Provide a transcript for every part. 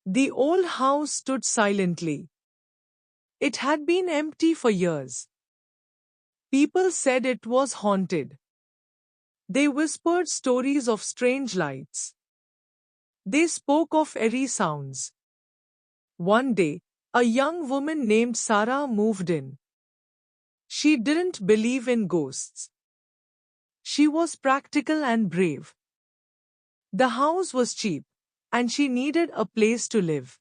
The old house stood silently. It had been empty for years. People said it was haunted. They whispered stories of strange lights. They spoke of eerie sounds. One day, a young woman named Sarah moved in. She didn't believe in ghosts. She was practical and brave. The house was cheap, and she needed a place to live.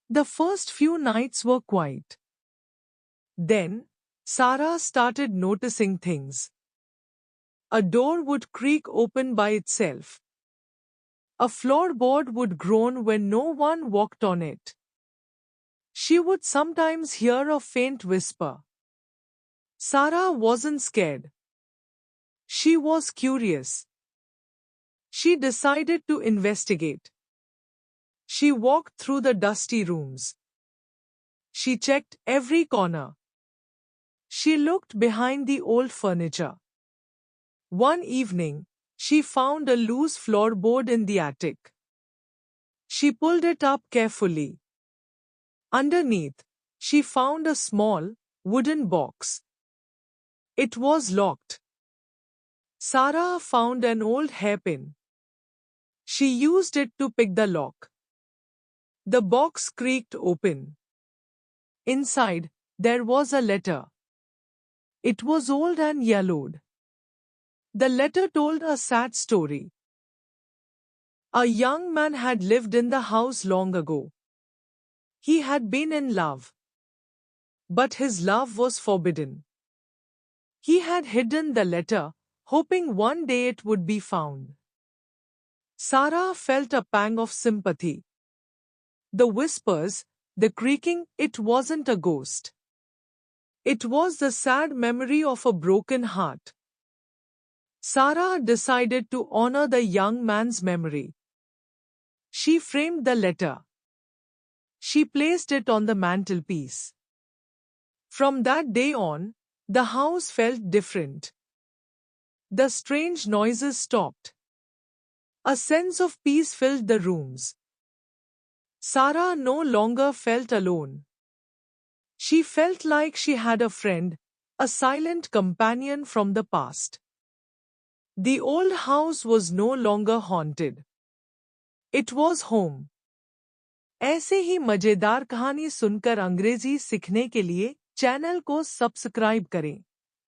The first few nights were quiet. Then, Sarah started noticing things. A door would creak open by itself. A floorboard would groan when no one walked on it. She would sometimes hear a faint whisper. Sarah wasn't scared. She was curious. She decided to investigate. She walked through the dusty rooms. She checked every corner. She looked behind the old furniture. One evening, she found a loose floorboard in the attic. She pulled it up carefully. Underneath, she found a small, wooden box. It was locked. Sarah found an old hairpin. She used it to pick the lock. The box creaked open. Inside, there was a letter. It was old and yellowed. The letter told a sad story. A young man had lived in the house long ago. He had been in love. But his love was forbidden. He had hidden the letter, hoping one day it would be found. Sarah felt a pang of sympathy. The whispers, the creaking, it wasn't a ghost. It was the sad memory of a broken heart. Sarah decided to honor the young man's memory. She framed the letter. She placed it on the mantelpiece. From that day on, the house felt different. The strange noises stopped. A sense of peace filled the rooms. Sarah no longer felt alone. She felt like she had a friend, a silent companion from the past. The old house was no longer haunted. It was home. ऐसे ही मजेदार कहानी सुनकर अंग्रेजी सीखने के लिए channel को subscribe करें।